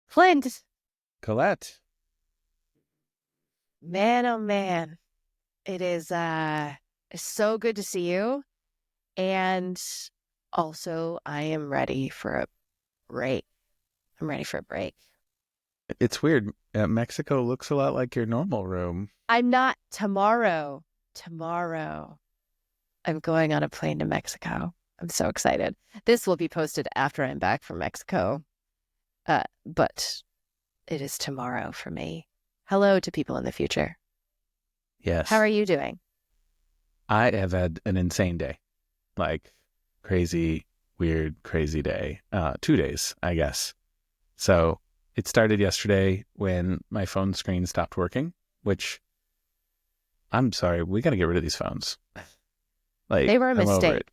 Flint, Colette. man, oh man, it is so good to see you. And also, I am ready for a break. I'm ready for a break. It's weird. Mexico looks a lot like your normal room. I'm not tomorrow. Tomorrow, I'm going on a plane to Mexico. I'm so excited. This will be posted after I'm back from Mexico. But it is tomorrow for me. Hello to people in the future. How Yes. are you doing? I have had an insane day. Like crazy, weird, crazy day. 2 days, I guess. So it started yesterday when my phone screen stopped working, which I'm sorry, we got to get rid of these phones. Like, They were a I'm over it. mistake.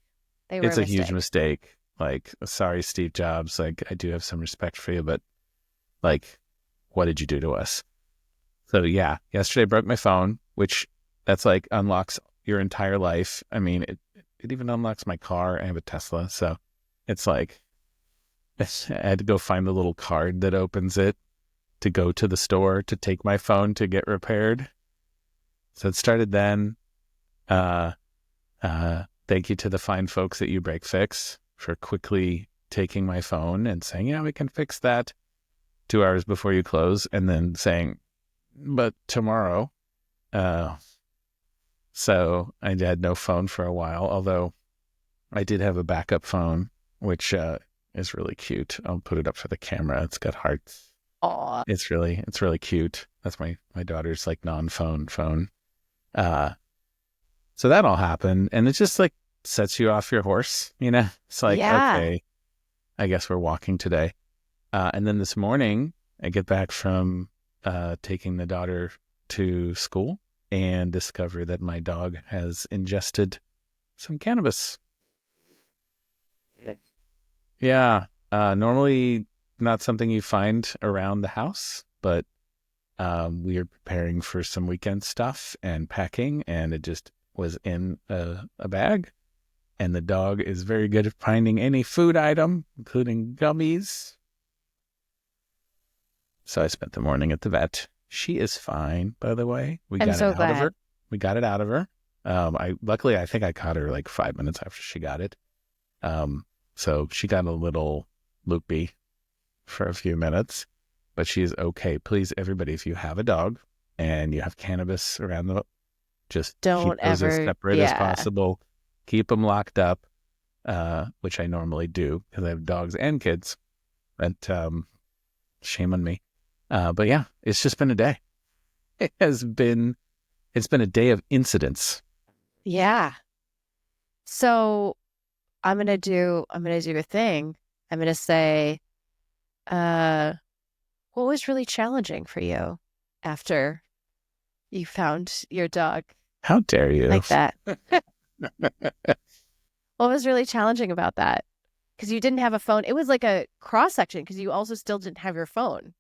They were a It's a huge mistake. mistake. Like, sorry, Steve Jobs. Like, I do have some respect for you, but like, what did you do to us? So yeah, yesterday I broke my phone, which that's like unlocks your entire life. I mean, it even unlocks my car. I have a Tesla, so it's like I had to go find the little card that opens it to go to the store to take my phone to get repaired. So it started then. Uh, Thank you to the fine folks at You Break Fix for quickly taking my phone and saying, yeah, we can fix that 2 hours before you close, and then saying, but tomorrow. Uh, So I had no phone for a while, although I did have a backup phone, which is really cute. I'll put it up for the camera. It's got hearts. Aw. It's really cute. That's my daughter's like non-phone phone. Uh, so that all happened, and it just like sets you off your horse, you know? It's like, Yeah. okay, I guess we're walking today. And then this morning, I get back from taking the daughter to school and discover that my dog has ingested some cannabis. Yeah. Normally not something you find around the house, but we are preparing for some weekend stuff and packing, and it just was in a bag. And the dog is very good at finding any food item, including gummies. So I spent the morning at the vet. She is fine, by the way. We I'm got it so out of her. glad. We got it out of her. I think I caught her like 5 minutes after she got it. Um, so she got a little loopy for a few minutes, but she's okay. Please, everybody, if you have a dog and you have cannabis around just keep Don't those as ever, separate as yeah. possible. Keep them locked up, which I normally do because I have dogs and kids. But shame on me. But yeah, it's just been a day. It has been. It's been a day of incidents. Yeah. So I'm gonna do a thing. I'm gonna say, uh, what was really challenging for you after you found your dog How dare you? like that? What was really challenging about that? Because you didn't have a phone. It was like a cross section because you also still didn't have your phone.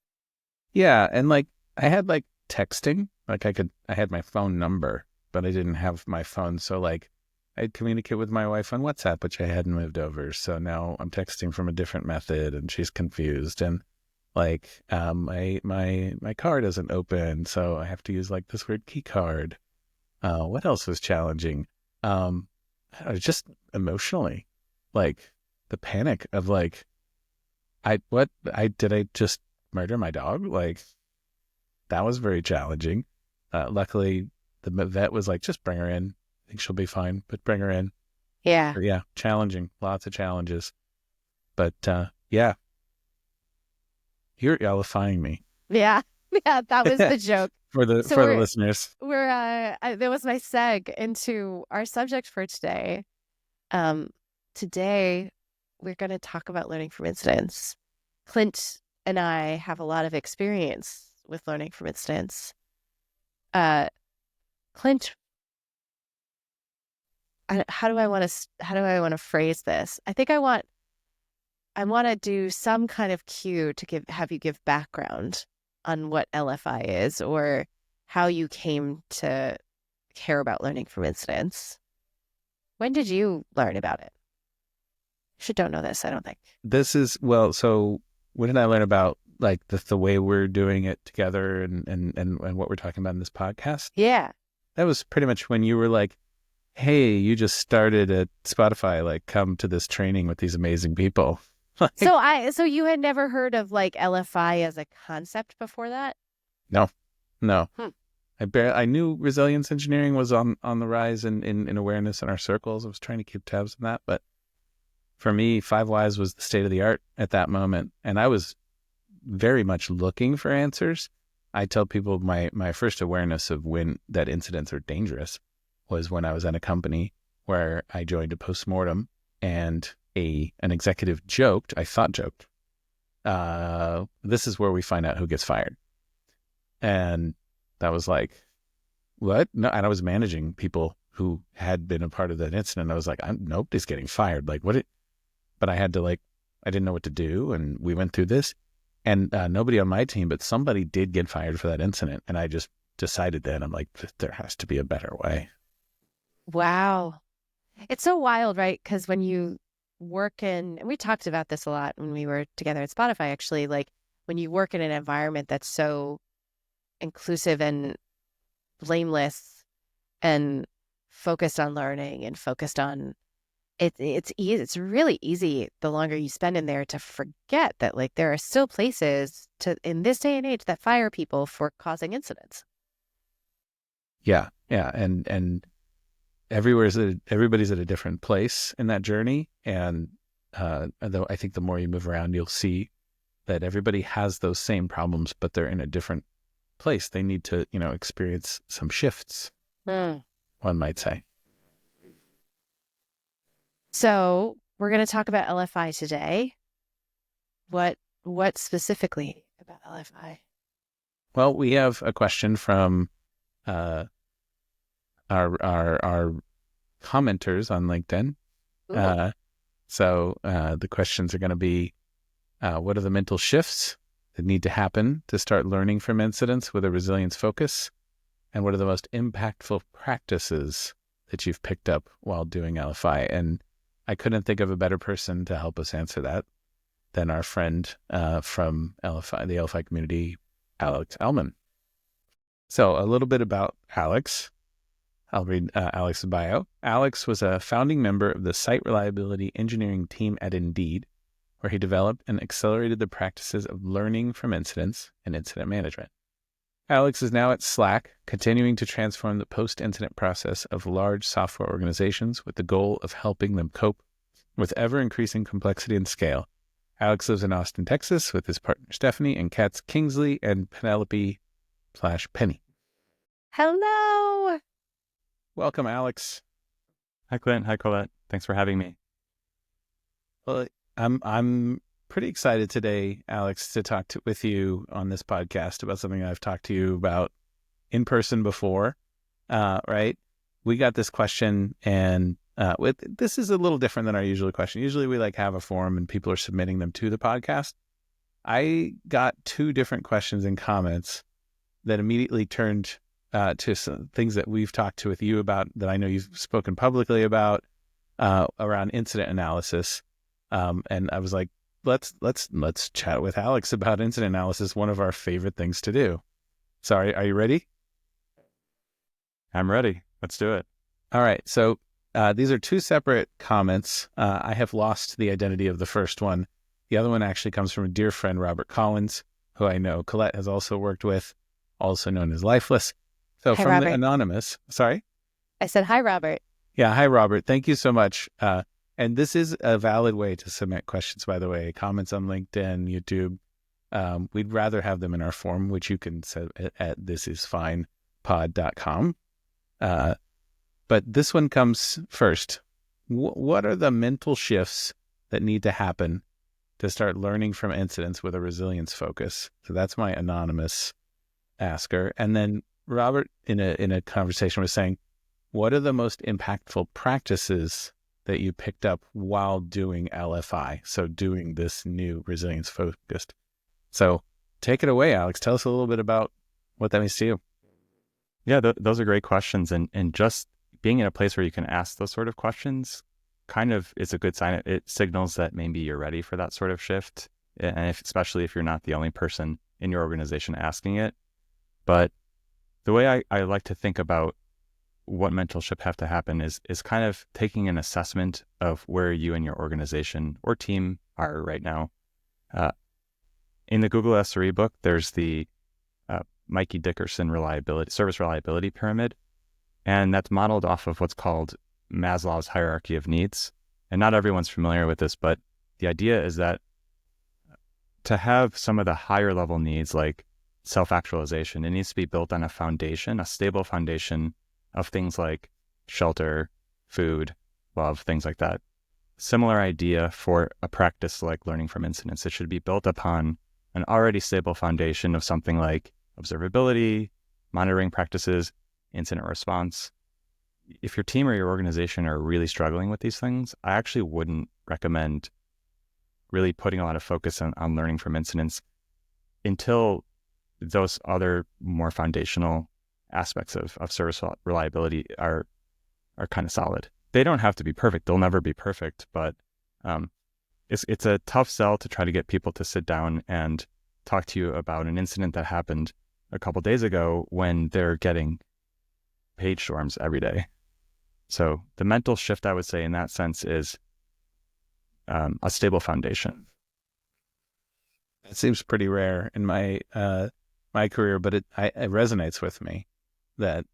Yeah, and like I had like texting, like I had my phone number, but I didn't have my phone. So like I'd communicate with my wife on WhatsApp, which I hadn't moved over. So now I'm texting from a different method, and she's confused. And like my car doesn't open, so I have to use like this weird key card. What else was challenging? Um, just emotionally, like the panic of like I just murder my dog? Like that was very challenging. Luckily, the vet was like, just bring her in. I think she'll be fine, but bring her in. Yeah. But yeah, challenging. Lots of challenges. But yeah, you're yellifying me Yeah. Yeah. That was the joke. for the So for the listeners. that was my seg into our subject for today. Um, Today we're going to talk about learning from incidents. Clint and I have a lot of experience with learning from incidents. Uh, Clint, how do I want to phrase this? I think I want to do some kind of cue to have you give background on what LFI is or how you came to care about learning from incidents. When did you learn about it? You should don't know this, I don't think. This is well. So when did I learn about like the way we're doing it together and what we're talking about in this podcast, Yeah. that was pretty much when you were like, hey, you just started at Spotify, like come to this training with these amazing people. Like, So you had never heard of like LFI as a concept before that? no, no. Hmm. I knew resilience engineering was on the rise in awareness in our circles. I was trying to keep tabs on that. But for me, 5 Whys was the state of the art at that moment. And I was very much looking for answers. I tell people my first awareness of when that incidents are dangerous was when I was at a company where I joined a postmortem and an executive joked, this is where we find out who gets fired. And that was like, what? No, and I was managing people who had been a part of that incident. I was like, nobody's getting fired. Like, but I had to I didn't know what to do. And we went through this and nobody on my team, but somebody did get fired for that incident. And I just decided then, I'm like, there has to be a better way. Wow. It's so wild, right? Because when you work in, and we talked about this a lot when we were together at Spotify, actually, like when you work in an environment that's so inclusive and blameless and focused on learning and focused on it's easy. It's really easy the longer you spend in there to forget that like there are still places to in this day and age that fire people for causing incidents. Yeah. Yeah. And everybody's at a different place in that journey. And though I think the more you move around, you'll see that everybody has those same problems, but they're in a different place. They need to, experience some shifts, one might say. So we're going to talk about LFI today. What specifically about LFI? Well, we have a question from our commenters on LinkedIn. So the questions are going to be, what are the mental shifts that need to happen to start learning from incidents with a resilience focus? And what are the most impactful practices that you've picked up while doing LFI? And I couldn't think of a better person to help us answer that than our friend from LFI, the LFI community, Alex Elman. So a little bit about Alex. I'll read Alex's bio. Alex was a founding member of the site reliability engineering team at Indeed, where he developed and accelerated the practices of learning from incidents and incident management. Alex is now at Slack, continuing to transform the post-incident process of large software organizations with the goal of helping them cope with ever-increasing complexity and scale. Alex lives in Austin, Texas, with his partner Stephanie and cats Kingsley and Penelope/Penny. Hello. Welcome, Alex. Hi, Clint. Hi, Colette. Thanks for having me. Well, I'm pretty excited today, Alex, to talk with you on this podcast about something I've talked to you about in person before, right? We got this question, and this is a little different than our usual question. Usually we have a forum and people are submitting them to the podcast. I got 2 different questions and comments that immediately turned to some things that we've talked with you about, that I know you've spoken publicly about, around incident analysis. And I was like, let's chat with Alex about incident analysis, one of our favorite things to do. Sorry, are you ready? I'm ready. Let's do it. All right. So these are 2 separate comments. I have lost the identity of the first one. The other one actually comes from a dear friend, Robert Collins, who I know Colette has also worked with, also known as Lifeless. So Hi, from Robert. the anonymous, sorry? I said, hi, Robert. Yeah. Hi, Robert. Thank you so much. And this is a valid way to submit questions, by the way, comments on LinkedIn, YouTube. We'd rather have them in our form, which you can set at thisisfine.pod.com. But this one comes first. What are the mental shifts that need to happen to start learning from incidents with a resilience focus? So that's my anonymous asker. And then Robert, in a conversation, was saying, what are the most impactful practices that you picked up while doing LFI? So doing this new resilience focused. So take it away, Alex. Tell us a little bit about what that means to you. Yeah, those are great questions. And just being in a place where you can ask those sort of questions kind of is a good sign. It signals that maybe you're ready for that sort of shift. and especially if you're not the only person in your organization asking it. But the way I like to think about what mental shift have to happen is kind of taking an assessment of where you and your organization or team are right now. In the Google SRE book, there's the Mikey Dickerson service reliability pyramid, and that's modeled off of what's called Maslow's hierarchy of needs. And not everyone's familiar with this, but the idea is that to have some of the higher level needs like self-actualization, it needs to be built on a foundation, a stable foundation of things like shelter, food, love, things like that. Similar idea for a practice like learning from incidents. It should be built upon an already stable foundation of something like observability, monitoring practices, incident response. If your team or your organization are really struggling with these things, I actually wouldn't recommend really putting a lot of focus on learning from incidents until those other more foundational aspects of service reliability are kind of solid. They don't have to be perfect. They'll never be perfect, but it's a tough sell to try to get people to sit down and talk to you about an incident that happened a couple days ago when they're getting page storms every day. So the mental shift, I would say, in that sense is a stable foundation. It seems pretty rare in my career, but it resonates with me that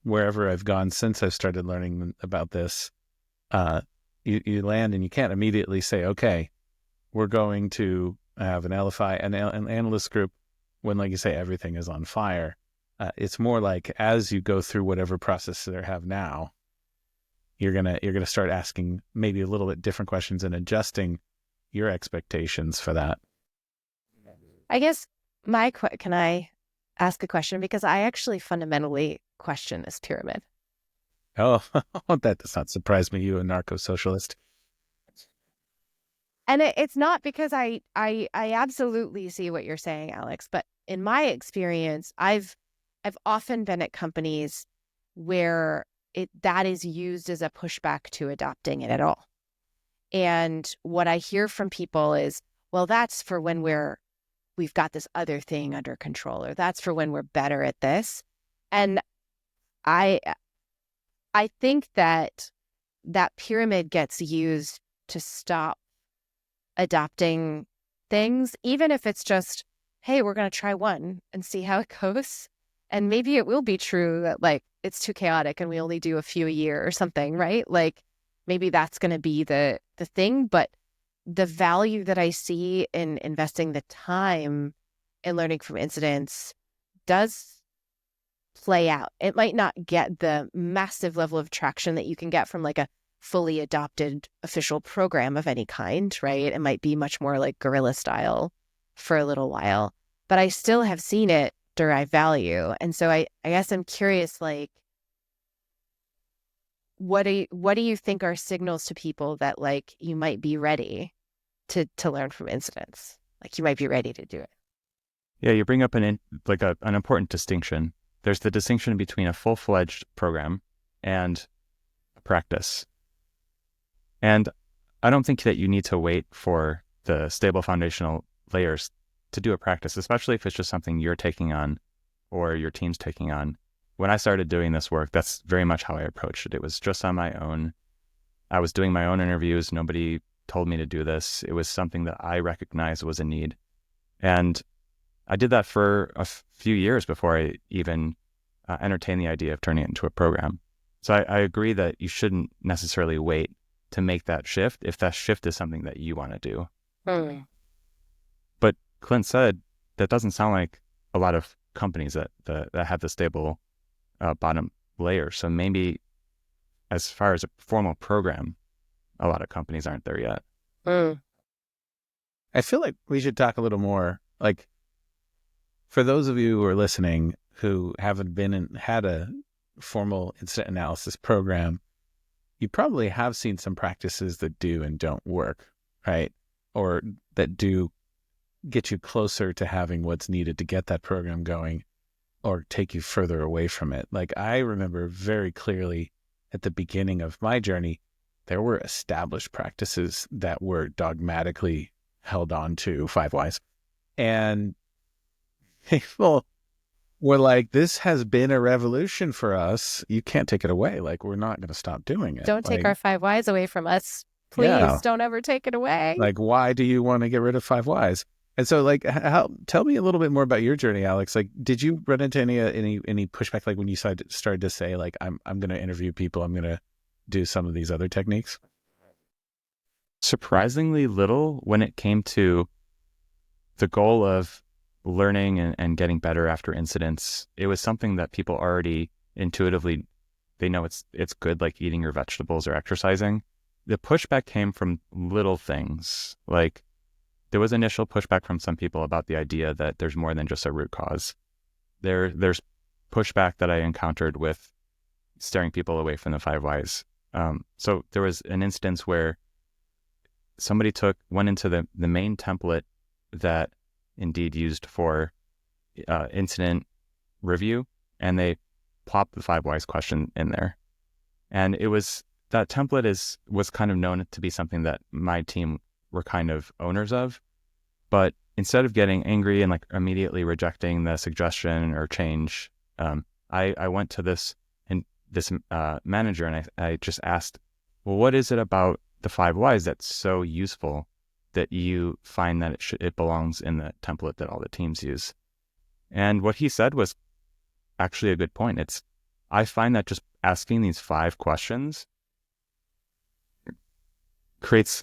wherever I've gone since I've started learning about this, you land and you can't immediately say, okay, we're going to have an LFI, an analyst group when, like you say, everything is on fire. It's more like as you go through whatever process they have now, you're gonna start asking maybe a little bit different questions and adjusting your expectations for that. I guess can I ask a question? Because I actually fundamentally question this pyramid. Oh, that does not surprise me, you a narco-socialist. And it's not because I absolutely see what you're saying, Alex, but in my experience, I've often been at companies where that is used as a pushback to adopting it at all. And what I hear from people is, well, that's for when we've got this other thing under control, or that's for when we're better at this. And I think that pyramid gets used to stop adopting things, even if it's just, hey, we're going to try one and see how it goes. And maybe it will be true that like it's too chaotic and we only do a few a year or something, right? Like maybe that's going to be the thing. But the value that I see in investing the time in learning from incidents does play out. It might not get the massive level of traction that you can get from like a fully adopted official program of any kind, right? It might be much more like guerrilla style for a little while, but I still have seen it derive value. And so I guess I'm curious, like, what do you think are signals to people that like you might be ready to learn from incidents? Like you might be ready to do it. Yeah, you bring up an important distinction. There's the distinction between a full-fledged program and a practice. And I don't think that you need to wait for the stable foundational layers to do a practice, especially if it's just something you're taking on or your team's taking on. When I started doing this work, that's very much how I approached it. It was just on my own. I was doing my own interviews. Nobody told me to do this. It was something that I recognized was a need. And I did that for a few years before I even entertained the idea of turning it into a program. So I agree that you shouldn't necessarily wait to make that shift if that shift is something that you want to do. Mm. But Clint said that doesn't sound like a lot of companies that have the stable bottom layer. So maybe as far as a formal program, a lot of companies aren't there yet. Mm. I feel like we should talk a little more, like, for those of you who are listening who haven't had a formal incident analysis program, you probably have seen some practices that do and don't work, right? Or that do get you closer to having what's needed to get that program going or take you further away from it. Like I remember very clearly at the beginning of my journey, there were established practices that were dogmatically held on to 5 whys. And people were like, this has been a revolution for us. You can't take it away. Like, we're not going to stop doing it. Don't take our 5 whys away from us. Please Yeah. don't ever take it away. Like, why do you want to get rid of 5 whys? And so, like, tell me a little bit more about your journey, Alex. Like, did you run into any pushback, like when you started to say, like, I'm going to interview people, I'm going to do some of these other techniques? Surprisingly little when it came to the goal of learning and getting better after incidents. It was something that people already intuitively, they know it's good, like eating your vegetables or exercising. The pushback came from little things. Like, there was initial pushback from some people about the idea that there's more than just a root cause. There's pushback that I encountered with steering people away from the 5 whys. So there was an instance where somebody went into the main template that Indeed used for incident review, and they plopped the 5 whys question in there. And that template was kind of known to be something that my team were kind of owners of. But instead of getting angry and like immediately rejecting the suggestion or change, I went to this manager and I just asked, well, what is it about the 5 whys that's so useful that you find that it belongs in the template that all the teams use? And what he said was actually a good point. I find that just asking these 5 questions creates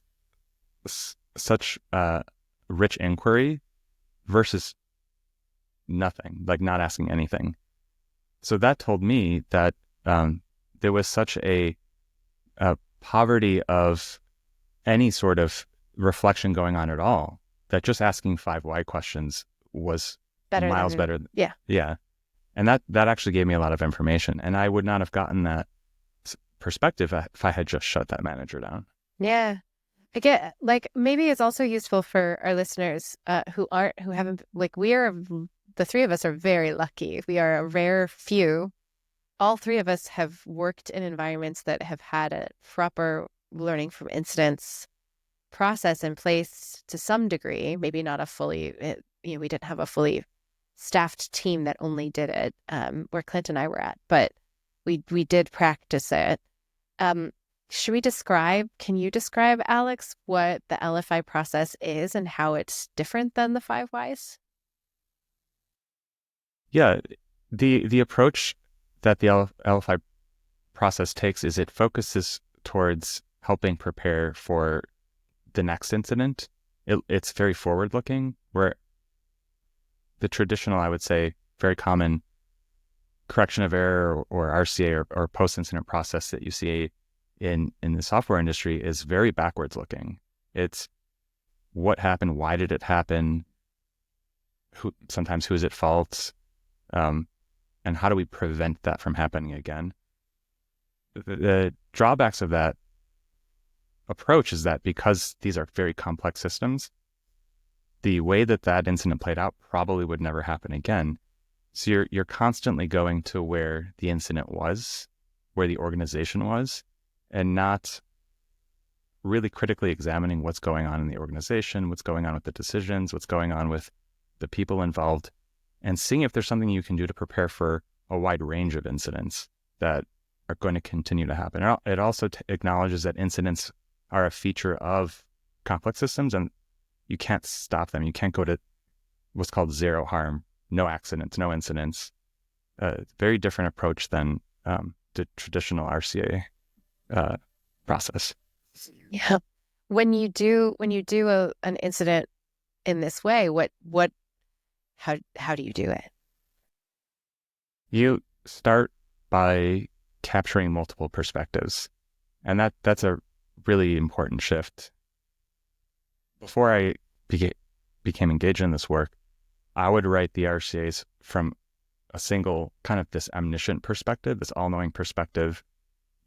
such rich inquiry versus nothing, like not asking anything. So that told me that there was such a poverty of any sort of reflection going on at all, that just asking 5 why questions was miles better. Yeah. Yeah. And that actually gave me a lot of information. And I would not have gotten that perspective if I had just shut that manager down. Yeah. I get, like, maybe it's also useful for our listeners who haven't, like, the 3 of us are very lucky. We are a rare few. All 3 of us have worked in environments that have had a proper learning from incidents process in place to some degree. Maybe not we didn't have a fully staffed team that only did it where Clint and I were at, but we did practice it. Can you describe, Alex, what the LFI process is and how it's different than the 5 whys? Yeah, the approach that the LFI process takes is it focuses towards helping prepare for the next incident. It's very forward-looking, where the traditional, I would say, very common correction of error or RCA or post-incident process that you see in the software industry is very backwards looking. It's what happened, why did it happen, sometimes who's at fault, and how do we prevent that from happening again. The drawbacks of that approach is that because these are very complex systems, the way that incident played out probably would never happen again. So you're constantly going to where the incident was, where the organization was, and not really critically examining what's going on in the organization, what's going on with the decisions, what's going on with the people involved, and seeing if there's something you can do to prepare for a wide range of incidents that are going to continue to happen. It also acknowledges that incidents are a feature of complex systems, and you can't stop them. You can't go to what's called zero harm, no accidents, no incidents. Very different approach than the traditional RCA process. Yeah. When you do an incident in this way, how do you do it? You start by capturing multiple perspectives, and that's a really important shift. Before I became engaged in this work, I would write the RCAs from a single kind of this omniscient perspective, this all-knowing perspective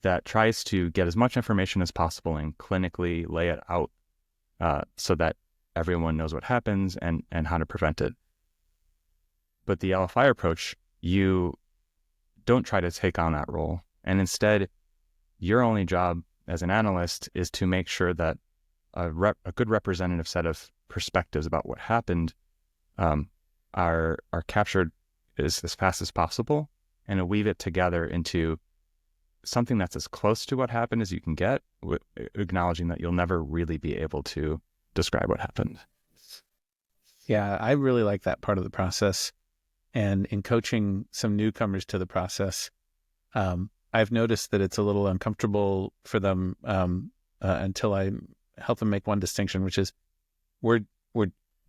that tries to get as much information as possible and clinically lay it out so that everyone knows what happens and how to prevent it. But the LFI approach, you don't try to take on that role. And instead, your only job as an analyst is to make sure that a good representative set of perspectives about what happened are captured as fast as possible and weave it together into something that's as close to what happened as you can get, acknowledging that you'll never really be able to describe what happened. Yeah, I really like that part of the process. And in coaching some newcomers to the process, I've noticed that it's a little uncomfortable for them until I help them make one distinction, which is we're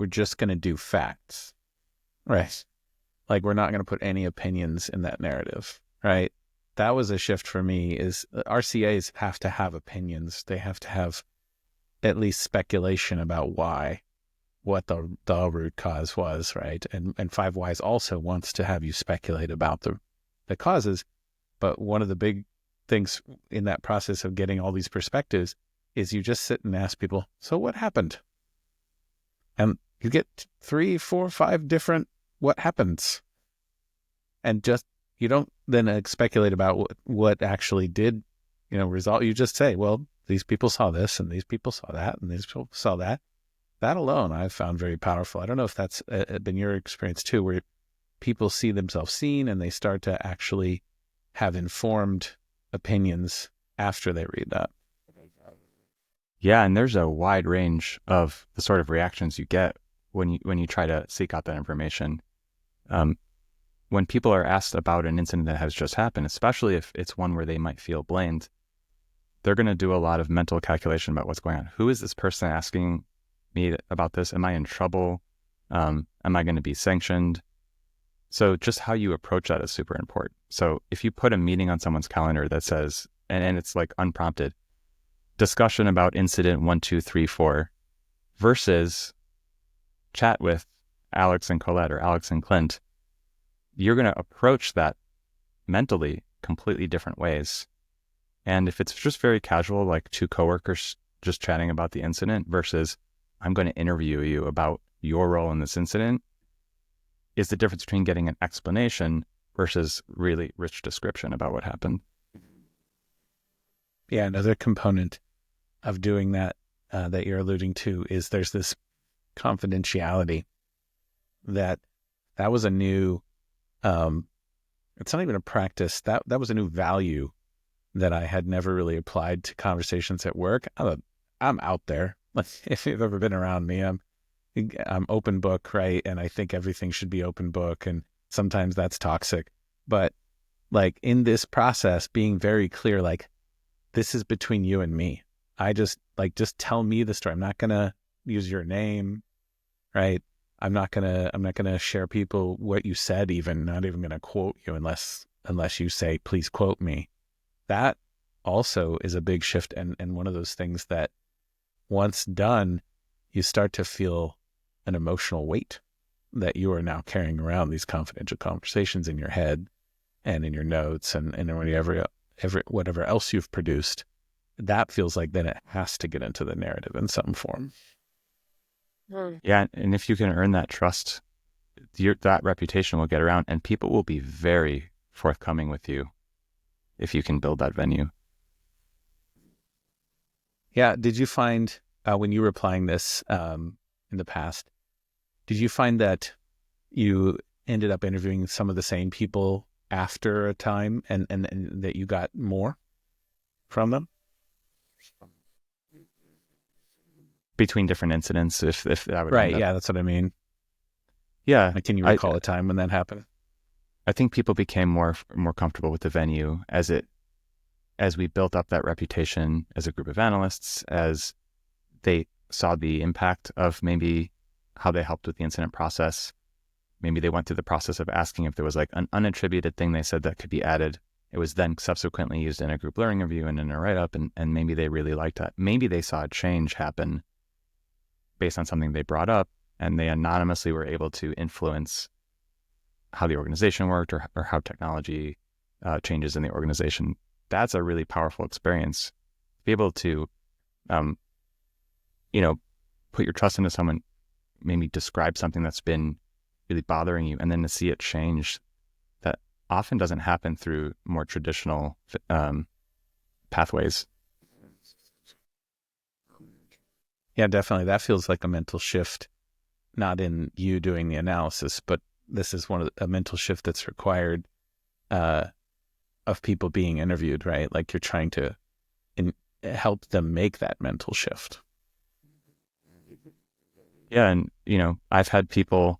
just going to do facts, right? Like we're not going to put any opinions in that narrative, right? That was a shift for me. Is RCAs have to have opinions. They have to have at least speculation about why, what the root cause was, right? And Five Whys also wants to have you speculate about the causes. But one of the big things in that process of getting all these perspectives is you just sit and ask people, so what happened? And you get 3, 4, 5 different what happens. And just, you don't then speculate about what actually did, result. You just say, well, these people saw this and these people saw that and these people saw that. That alone I've found very powerful. I don't know if that's been your experience too, where people see themselves seen and they start to actually have informed opinions after they read that. Yeah, and there's a wide range of the sort of reactions you get when you try to seek out that information. When people are asked about an incident that has just happened, especially if it's one where they might feel blamed, they're going to do a lot of mental calculation about what's going on. Who is this person asking me about this? Am I in trouble? Am I going to be sanctioned? So just how you approach that is super important. So if you put a meeting on someone's calendar that says, and it's like unprompted, discussion about incident 1, 2, 3, 4 versus chat with Alex and Colette or Alex and Clint, you're going to approach that mentally completely different ways. And if it's just very casual, like two coworkers just chatting about the incident versus I'm going to interview you about your role in this incident, is the difference between getting an explanation versus really rich description about what happened. Yeah, another component of doing that that you're alluding to is there's this confidentiality that was a new, it's not even a practice, that was a new value that I had never really applied to conversations at work. I'm out there. Like if you've ever been around me, I'm open book, right? And I think everything should be open book. And sometimes that's toxic. But like in this process, being very clear, like this is between you and me. just tell me the story. I'm not going to use your name, right? I'm not going to share people what you said, not even going to quote you unless you say, please quote me. That also is a big shift. And one of those things that once done, you start to feel an emotional weight that you are now carrying around these confidential conversations in your head and in your notes and whatever else you've produced. That feels like then it has to get into the narrative in some form. Yeah, and if you can earn that trust, that reputation will get around and people will be very forthcoming with you if you can build that venue. Yeah. Did you find when you were applying this in the past, did you find that you ended up interviewing some of the same people after a time and that you got more from them? Between different incidents, if that would right. Yeah, that's what I mean. Yeah. Like, can you recall a time when that happened? I think people became more comfortable with the venue as we built up that reputation as a group of analysts, as they saw the impact of maybe how they helped with the incident process. Maybe they went through the process of asking if there was like an unattributed thing they said that could be added. It was then subsequently used in a group learning review and in a write-up, and maybe they really liked that. Maybe they saw a change happen based on something they brought up, and they anonymously were able to influence how the organization worked or how technology changes in the organization. That's a really powerful experience. Be able to, put your trust into someone, maybe describe something that's been really bothering you, and then to see it change, that often doesn't happen through more traditional pathways. Yeah, definitely. That feels like a mental shift, not in you doing the analysis, but this is a mental shift that's required uh, of people being interviewed, right? Like you're trying to help them make that mental shift. Yeah, and I've had people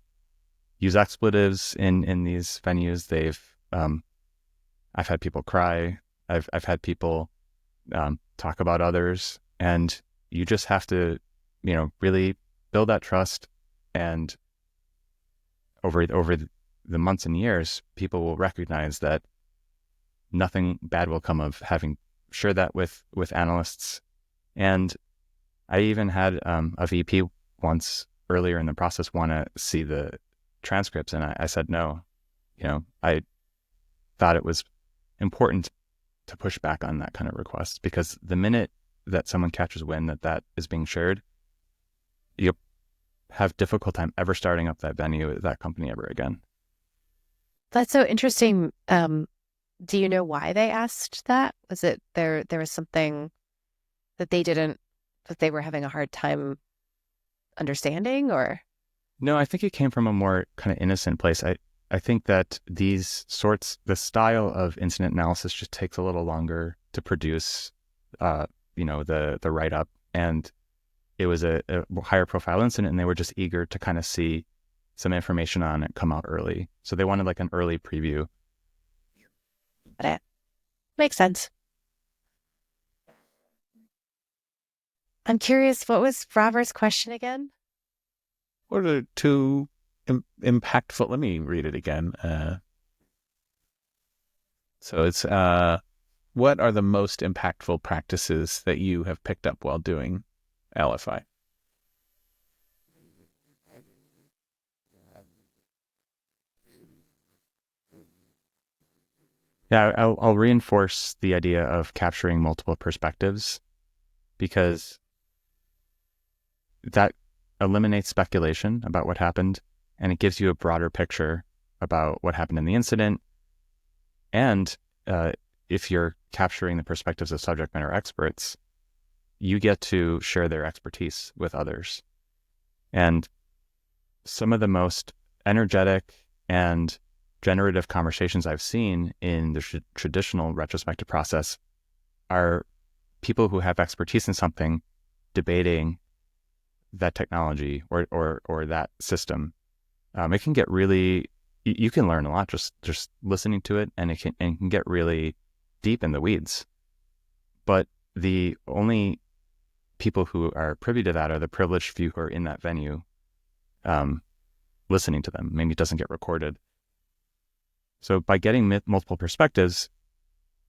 use expletives in these venues. I've had people cry. I've had people talk about others, and you just have to, really build that trust. And over the months and years, people will recognize that nothing bad will come of having shared that with analysts. And I even had a VP once earlier in the process want to see the transcripts, and I said no. I thought it was important to push back on that kind of request, because the minute that someone catches wind that is being shared, you'll have difficult time ever starting up that venue at that company ever again. That's so interesting. Do you know why they asked that? Was it there was something that they were having a hard time understanding, or? No, I think it came from a more kind of innocent place. I think that the style of incident analysis just takes a little longer to produce, the write-up. And it was a higher profile incident, and they were just eager to kind of see some information on it come out early. So they wanted like an early preview. Got it. Makes sense. I'm curious, what was Robert's question again? What are the two impactful? Let me read it again. So it's what are the most impactful practices that you have picked up while doing LFI? Yeah, I'll reinforce the idea of capturing multiple perspectives, because that eliminates speculation about what happened, and it gives you a broader picture about what happened in the incident. And if you're capturing the perspectives of subject matter experts, you get to share their expertise with others. And some of the most energetic and generative conversations I've seen in the traditional retrospective process are people who have expertise in something debating that technology or that system. It can get really, you can learn a lot just listening to it, and it can get really deep in the weeds. But the only people who are privy to that are the privileged few who are in that venue, listening to them. Maybe it doesn't get recorded. So by getting multiple perspectives,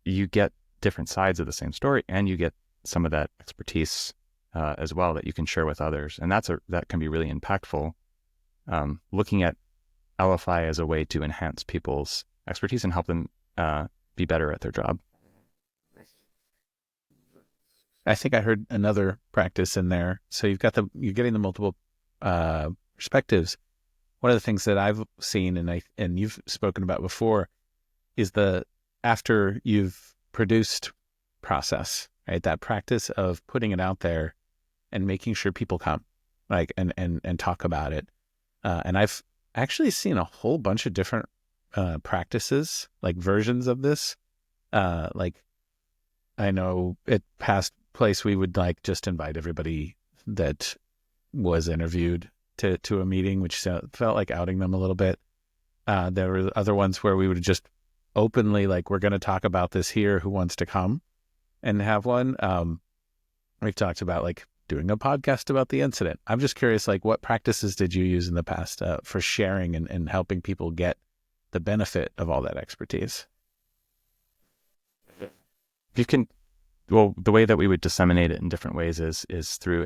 you get different sides of the same story, and you get some of that expertise as well that you can share with others. And that can be really impactful, looking at LFI as a way to enhance people's expertise and help them be better at their job. I think I heard another practice in there. So you're getting the multiple perspectives. One of the things that I've seen and you've spoken about before is the after you've produced process, right? That practice of putting it out there and making sure people come, like and talk about it. And I've actually seen a whole bunch of different practices, like versions of this. Like I know at past place we would like just invite everybody that was interviewed to a meeting, which felt like outing them a little bit. There were other ones where we would just openly, like, we're going to talk about this here. Who wants to come and have one? We've talked about like doing a podcast about the incident. I'm just curious, like, what practices did you use in the past for sharing and helping people get the benefit of all that expertise? Well, the way that we would disseminate it in different ways is through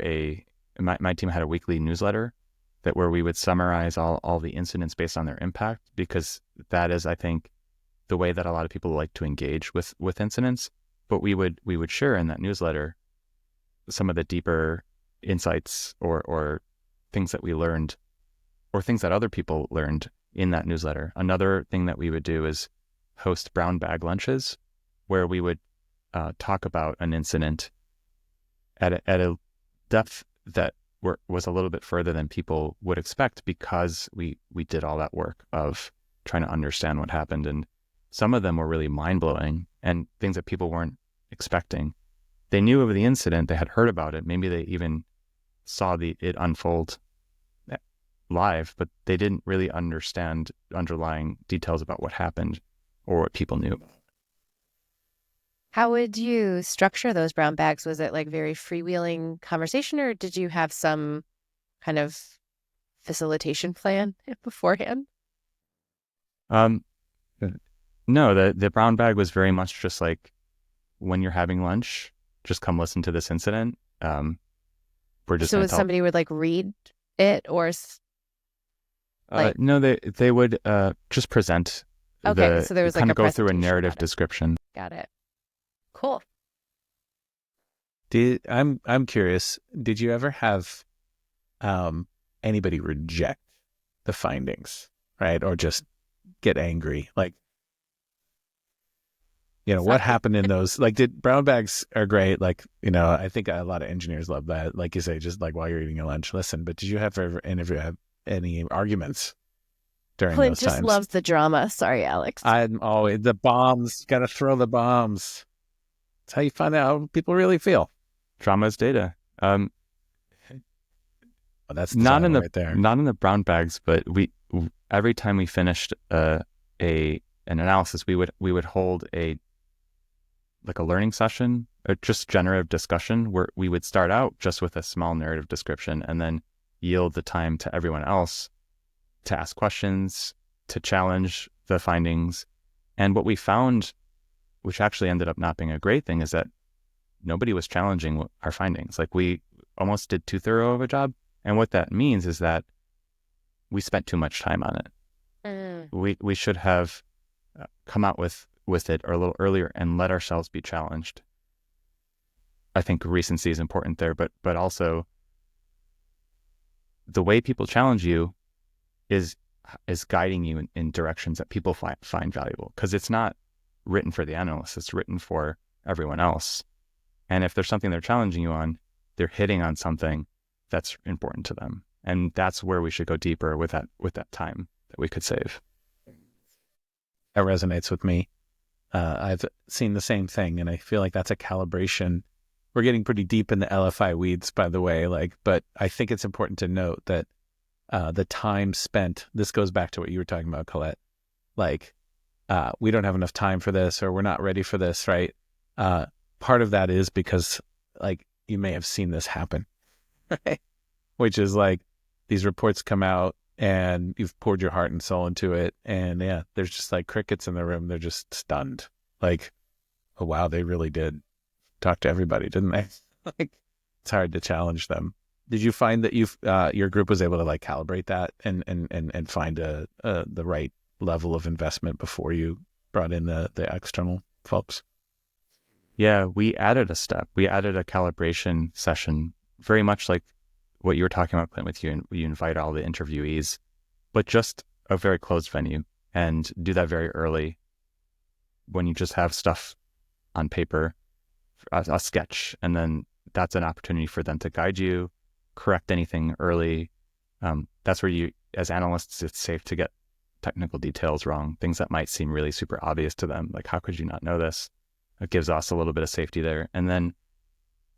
my team had a weekly newsletter where we would summarize all the incidents based on their impact, because that is, I think, the way that a lot of people like to engage with incidents. But we would share in that newsletter some of the deeper insights or things that we learned, or things that other people learned in that newsletter. Another thing that we would do is host brown bag lunches, where we would talk about an incident at a depth that was a little bit further than people would expect because we did all that work of trying to understand what happened. And some of them were really mind-blowing and things that people weren't expecting. They knew of the incident, they had heard about it, maybe they even saw it unfold live, but they didn't really understand underlying details about what happened or what people knew about. How would you structure those brown bags? Was it like very freewheeling conversation, or did you have some kind of facilitation plan beforehand? No, the brown bag was very much just like, when you're having lunch, just come listen to this incident. We're just So somebody would like read it, or like no, they would just present. Okay, so there was like kind a of go through a presentation narrative about it. description. Got it. Cool. I'm curious, did you ever have anybody reject the findings, right? Or just get angry? Like, what happened in those? Like, brown bags are great. Like, I think a lot of engineers love that. Like you say, just like while you're eating your lunch, listen. But did you have any arguments during Clint those just times? loves the drama. Sorry, Alex. I'm always the bombs. Got to throw the bombs. That's how you find out how people really feel. Drama is data. Well, that's not in the right there. Not in the brown bags, but every time we finished an analysis, we would hold a learning session, or just generative discussion, where we would start out just with a small narrative description and then yield the time to everyone else to ask questions, to challenge the findings. And what we found, which actually ended up not being a great thing, is that nobody was challenging our findings. Like, we almost did too thorough of a job. And what that means is that we spent too much time on it. We should have come out with it or a little earlier and let ourselves be challenged. I think recency is important there, but also the way people challenge you is guiding you in directions that people find valuable, because it's not written for the analyst, it's written for everyone else. And if there's something they're challenging you on, they're hitting on something that's important to them. And that's where we should go deeper with that time that we could save. That resonates with me. I've seen the same thing, and I feel like that's a calibration. We're getting pretty deep in the LFI weeds, by the way. But I think it's important to note that the time spent. This goes back to what you were talking about, Colette. Like, we don't have enough time for this, or we're not ready for this, right? Part of that is because, like, you may have seen this happen, right? Which is like, these reports come out, and you've poured your heart and soul into it. And yeah, there's just like crickets in the room. They're just stunned. Like, oh, wow, they really did talk to everybody, didn't they? Like, it's hard to challenge them. Did you find that your group was able to like calibrate that and find the right level of investment before you brought in the external folks? Yeah, we added a step. We added a calibration session, very much like what you were talking about, Clint, with you, and you invite all the interviewees, but just a very closed venue, and do that very early when you just have stuff on paper, a sketch, and then that's an opportunity for them to guide you, correct anything early. That's where you, as analysts, it's safe to get technical details wrong, things that might seem really super obvious to them, like, how could you not know this? It gives us a little bit of safety there. And then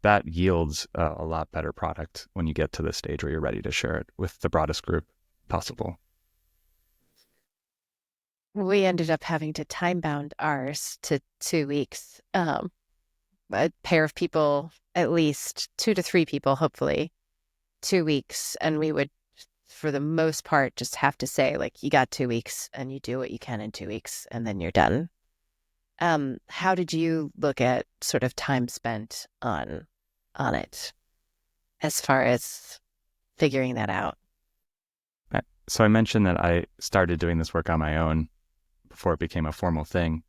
that yields a lot better product when you get to the stage where you're ready to share it with the broadest group possible. We ended up having to time-bound ours to 2 weeks. A pair of people, at least 2 to 3 people, hopefully, 2 weeks. And we would, for the most part, just have to say, like, you got 2 weeks and you do what you can in 2 weeks and then you're done. How did you look at sort of time spent on it as far as figuring that out? So I mentioned that I started doing this work on my own before it became a formal thing.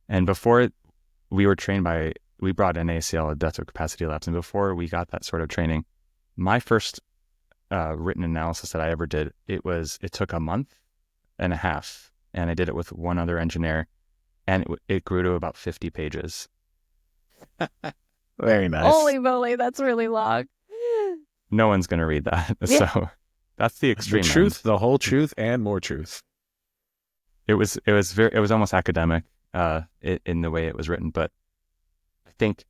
And before we were trained we brought in ACL, Adaptive Capacity Labs. And before we got that sort of training, my first written analysis that I ever did, it took a month and a half. And I did it with one other engineer, and it grew to about 50 pages. Very nice. Holy moly, that's really long. no one's going to read that. Yeah. So that's the extreme The truth, end. the whole truth, and more truth. It was almost academic in the way it was written, but I think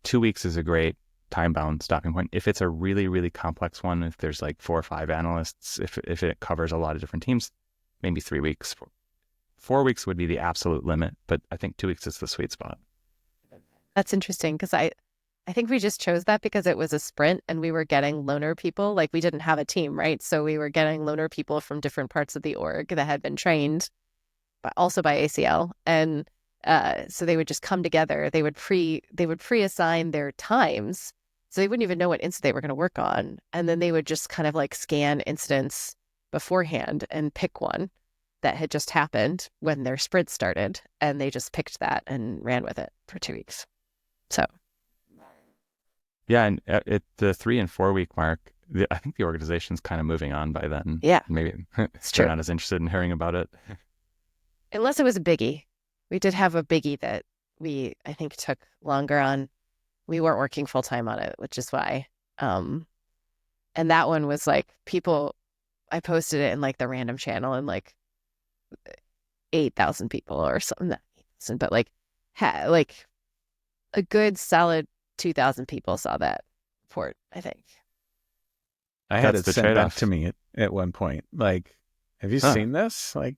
2 weeks is a great time-bound stopping point. If it's a really, really complex one, if there's like 4 or 5 analysts, if it covers a lot of different teams, maybe 3 weeks. 4 weeks would be the absolute limit, but I think 2 weeks is the sweet spot. That's interesting because I think we just chose that because it was a sprint and we were getting loaner people. Like we didn't have a team, right? So we were getting loaner people from different parts of the org that had been trained, but also by ACL. And so they would just come together. They would pre-assign their times. So they wouldn't even know what incident they were going to work on. And then they would just kind of like scan incidents beforehand and pick one that had just happened when their sprint started. And they just picked that and ran with it for 2 weeks. So. Yeah, and at the 3 and 4 week mark, I think the organization's kind of moving on by then. Yeah, maybe it's true. They're not as interested in hearing about it. Unless it was a biggie. We did have a biggie that I think, took longer on. We weren't working full time on it, which is why. And that one was like I posted it in like the random channel and like 8,000 people or something. Not 8,000, but like a good solid 2,000 people saw that report, I think. I had it the sent trade-off. back to me at one point. Like, have you seen this? Like,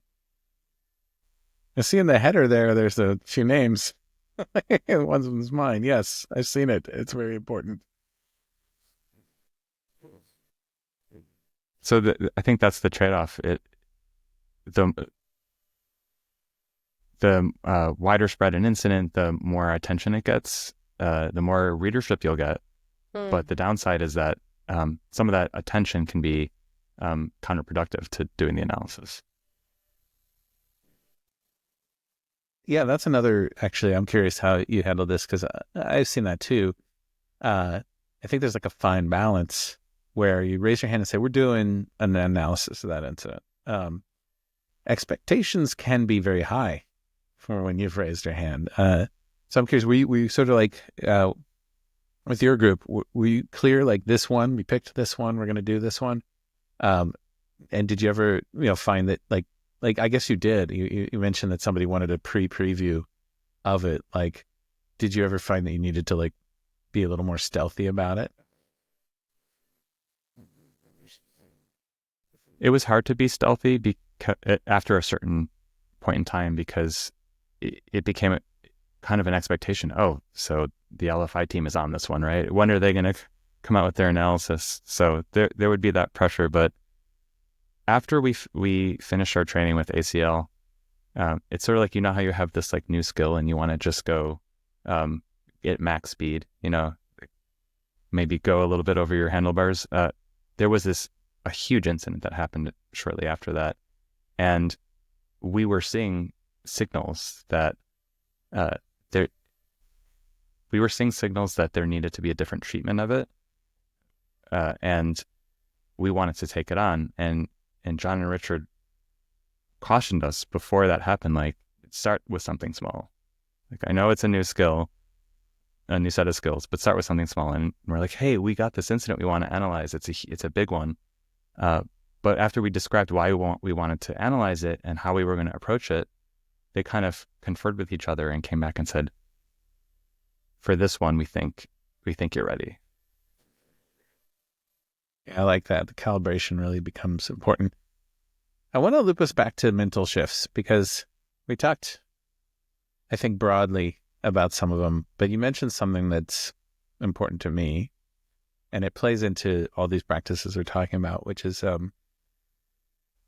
I see in the header there's a few names. One of them's mine. Yes, I've seen it. It's very important. So I think that's the trade-off. The wider spread an incident, the more attention it gets, the more readership you'll get. But the downside is that some of that attention can be counterproductive to doing the analysis. Yeah, that's another. Actually, I'm curious how you handle this because I've seen that too. I think there's like a fine balance where you raise your hand and say, "We're doing an analysis of that incident." Expectations can be very high for when you've raised your hand. So I'm curious, were you sort of like with your group? Were you clear like this one? We picked this one. We're going to do this one. And did you ever find that like I guess you did. You mentioned that somebody wanted a preview of it. Like, did you ever find that you needed to like be a little more stealthy about it? It was hard to be stealthy after a certain point in time because it became kind of an expectation. Oh, so the LFI team is on this one, right? When are they going to come out with their analysis? So there would be that pressure. But after we finished our training with ACL, it's sort of like, how you have this like new skill and you want to just go at max speed, maybe go a little bit over your handlebars. There was a huge incident that happened shortly after that. And we were seeing signals that there needed to be a different treatment of it. And we wanted to take it on. And John and Richard cautioned us before that happened, like, start with something small. Like, I know it's a new skill, a new set of skills, but start with something small. And we're like, hey, we got this incident we want to analyze. It's a big one. But after we described why we wanted to analyze it and how we were going to approach it, they kind of conferred with each other and came back and said, for this one, we think you're ready. Yeah, I like that. The calibration really becomes important. I want to loop us back to mental shifts because we talked, I think, broadly about some of them, but you mentioned something that's important to me, and it plays into all these practices we're talking about, which is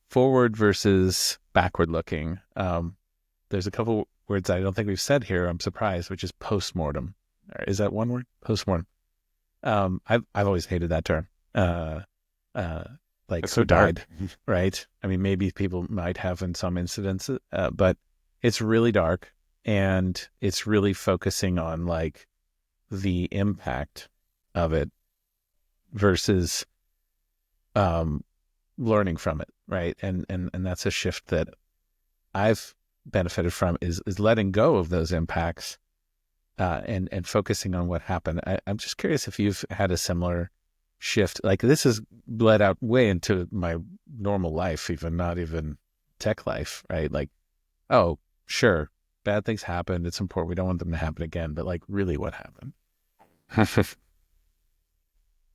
forward versus backward looking. There's a couple words I don't think we've said here. I'm surprised, which is postmortem. Is that one word? Postmortem. I've always hated that term. Like, it's so dark, right? I mean, maybe people might have in some incidents, but it's really dark, and it's really focusing on like the impact of it versus learning from it, right? And that's a shift that I've benefited from is letting go of those impacts and focusing on what happened. I'm just curious if you've had a similar shift. Like this has bled out way into my normal life, even not even tech life, right? Like, oh, sure, bad things happened. It's important. We don't want them to happen again. But like, really, what happened?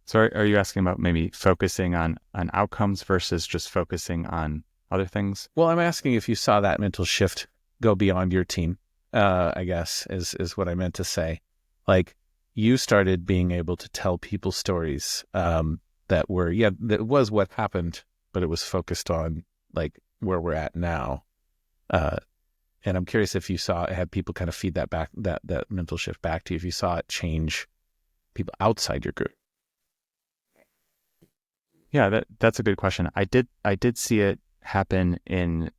So are you asking about maybe focusing on outcomes versus just focusing on other things? Well, I'm asking if you saw that mental shift go beyond your team, I guess is what I meant to say. Like you started being able to tell people stories that were, that was what happened, but it was focused on like where we're at now. And I'm curious if you had people kind of feed that back, that mental shift back to you, if you saw it change people outside your group. Yeah, that's a good question. I did see it happen in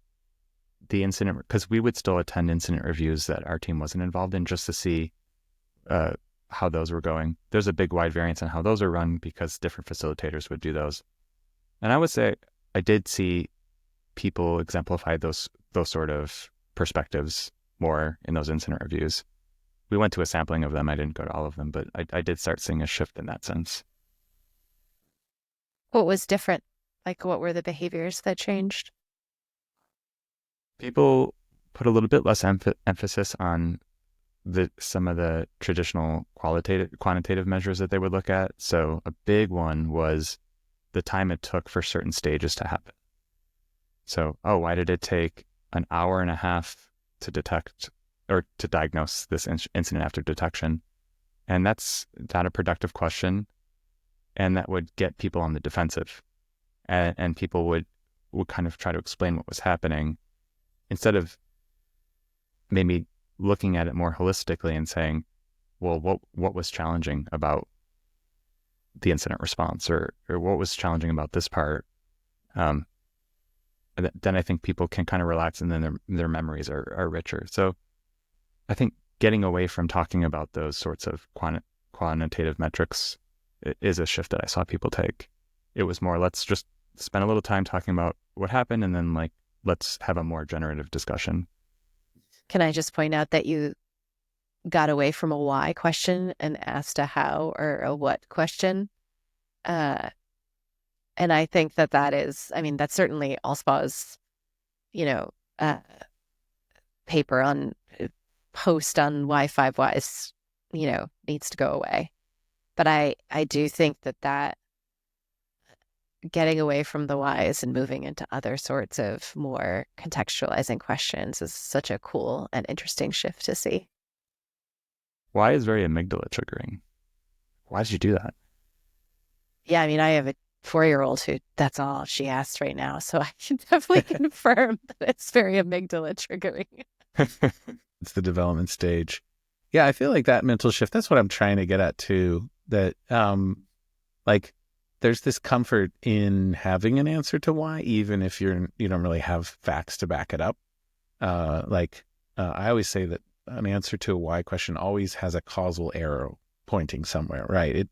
the incident, because we would still attend incident reviews that our team wasn't involved in just to see how those were going. There's a big wide variance in how those are run because different facilitators would do those. And I would say I did see people exemplify those sort of perspectives more in those incident reviews. We went to a sampling of them. I didn't go to all of them, but I did start seeing a shift in that sense. What was different? Like, what were the behaviors that changed? People put a little bit less emphasis on some of the traditional quantitative measures that they would look at. So a big one was the time it took for certain stages to happen. So, why did it take an hour and a half to detect or to diagnose this incident after detection? And that's not a productive question. And that would get people on the defensive. And people would kind of try to explain what was happening instead of maybe looking at it more holistically and saying, well, what was challenging about the incident response, or what was challenging about this part? Then I think people can kind of relax, and then their memories are richer. So I think getting away from talking about those sorts of quantitative metrics is a shift that I saw people take. It was more, let's just spend a little time talking about what happened, and then let's have a more generative discussion. Can I just point out that you got away from a why question and asked a how or a what question? And I think that is, I mean, that's certainly Allspaw's, paper on post on why 5 whys, needs to go away. But I do think that getting away from the whys and moving into other sorts of more contextualizing questions is such a cool and interesting shift to see. Why is very amygdala triggering? Why did you do that? Yeah, I mean, I have a 4-year-old who that's all she asks right now. So I can definitely confirm that it's very amygdala triggering. It's the development stage. Yeah, I feel like that mental shift, that's what I'm trying to get at too. That there's this comfort in having an answer to why, even if you don't really have facts to back it up. I always say that an answer to a why question always has a causal arrow pointing somewhere, right?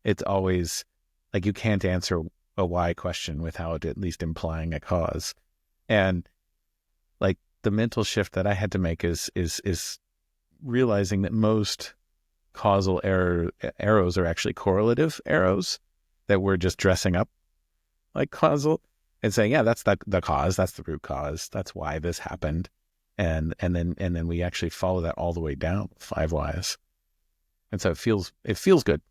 It's always like you can't answer a why question without at least implying a cause. And like the mental shift that I had to make is realizing that most causal arrows are actually correlative arrows, that we're just dressing up like causal and saying, yeah, that's the cause, that's the root cause, that's why this happened. And then we actually follow that all the way down 5 whys. And so it feels good.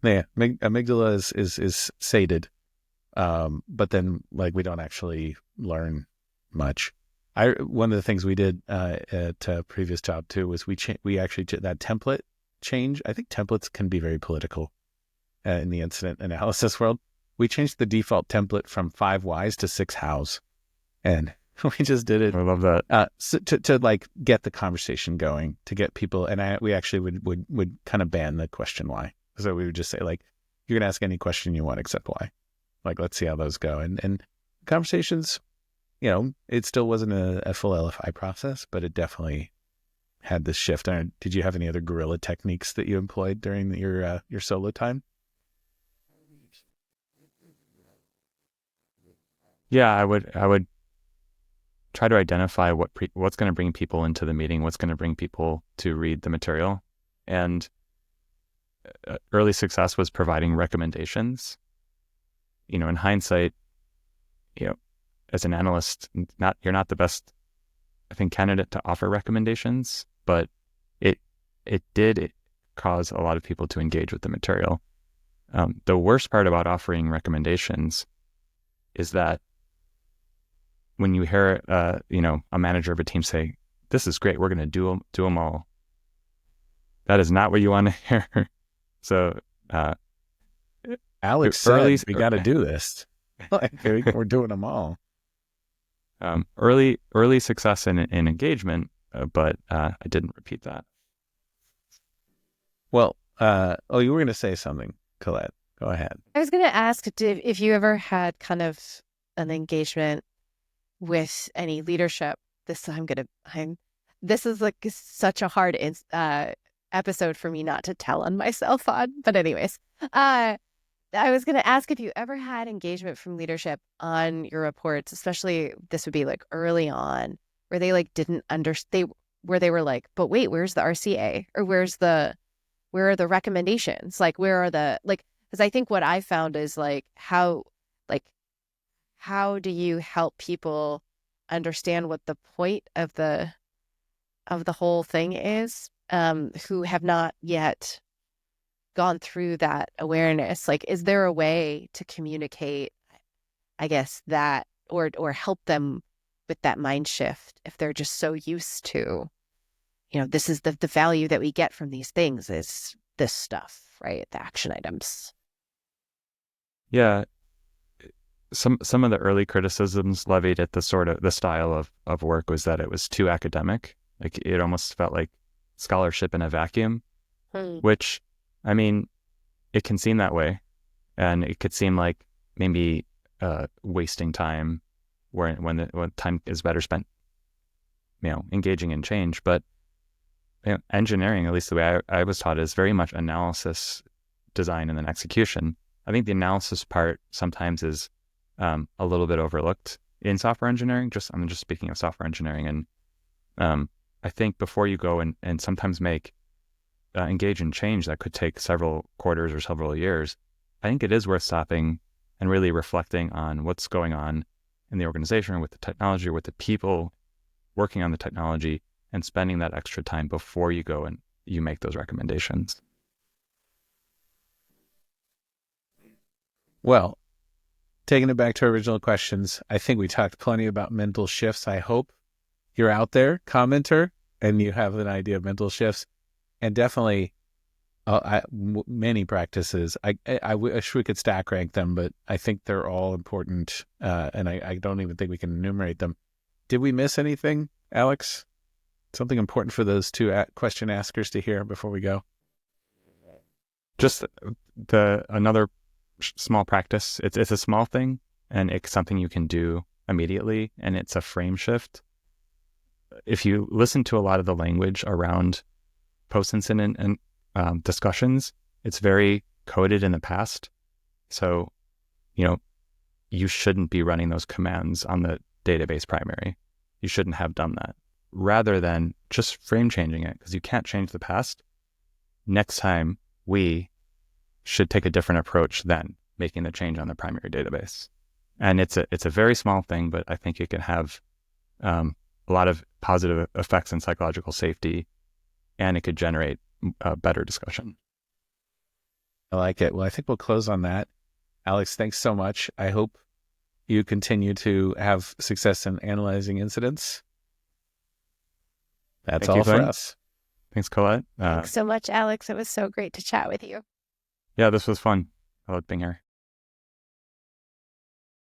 Yeah, amygdala is sated. But then we don't actually learn much. One of the things we did at a previous job too was we actually that template change. I think templates can be very political in the incident analysis world. We changed the default template from 5 whys to 6 hows, and we just did it. I love that. To get the conversation going, to get people. And we actually would kind of ban the question why. So we would just say you can ask any question you want except why. Let's see how those go. And conversations, it still wasn't a full LFI process, but it definitely had this shift. Did you have any other guerrilla techniques that you employed during your solo time? Yeah, I would try to identify what's going to bring people into the meeting, what's going to bring people to read the material. And early success was providing recommendations. In hindsight, as an analyst, you're not the best, I think, candidate to offer recommendations, but it did cause a lot of people to engage with the material. The worst part about offering recommendations is that when you hear, a manager of a team say, "This is great, we're going to do them all," that is not what you want to hear. So, Alex said, "We got to do this. We're doing them all." Early success in engagement, but I didn't repeat that. Well, you were going to say something, Colette. Go ahead. I was going to ask if you ever had kind of an engagement with any leadership. This is like such a hard episode for me not to tell on myself on. But anyways, I was going to ask if you ever had engagement from leadership on your reports, especially this would be like early on, where they like didn't understand, where they were like, but wait, where's the RCA, or where are the recommendations? Like, where are the, like, because I think what I found is like, how do you help people understand what the point of the whole thing is, who have not yet gone through that awareness? Like, is there a way to communicate, I guess, that, or help them with that mind shift if they're just so used to, this is the value that we get from these things is this stuff, right? The action items. Yeah. Some of the early criticisms levied at the style of work was that it was too academic. Like, it almost felt like scholarship in a vacuum, which, I mean, it can seem that way, and it could seem like maybe wasting time when time is better spent, engaging in change. But engineering, at least the way I was taught, is very much analysis, design, and then execution. I think the analysis part sometimes is a little bit overlooked in software engineering. I'm just speaking of software engineering, and I think before you go and sometimes engage in change that could take several quarters or several years, I think it is worth stopping and really reflecting on what's going on in the organization, or with the technology, or with the people working on the technology, and spending that extra time before you go and you make those recommendations. Well, taking it back to our original questions, I think we talked plenty about mental shifts. I hope you're out there, commenter, and you have an idea of mental shifts. And definitely many practices. I wish we could stack rank them, but I think they're all important, and I don't even think we can enumerate them. Did we miss anything, Alex? Something important for those two question askers to hear before we go? Just another small practice. It's a small thing, and it's something you can do immediately, and it's a frame shift. If you listen to a lot of the language around post-incident and discussions, it's very coded in the past. So, you shouldn't be running those commands on the database primary. You shouldn't have done that. Rather than just frame changing it, because you can't change the past. Next time, we should take a different approach than making the change on the primary database. And it's a very small thing, but I think it can have a lot of positive effects in psychological safety, and it could generate a better discussion. I like it. Well, I think we'll close on that. Alex, thanks so much. I hope you continue to have success in analyzing incidents. That's all for us. Thanks, Colette. Thanks so much, Alex. It was so great to chat with you. Yeah, this was fun. I love being here.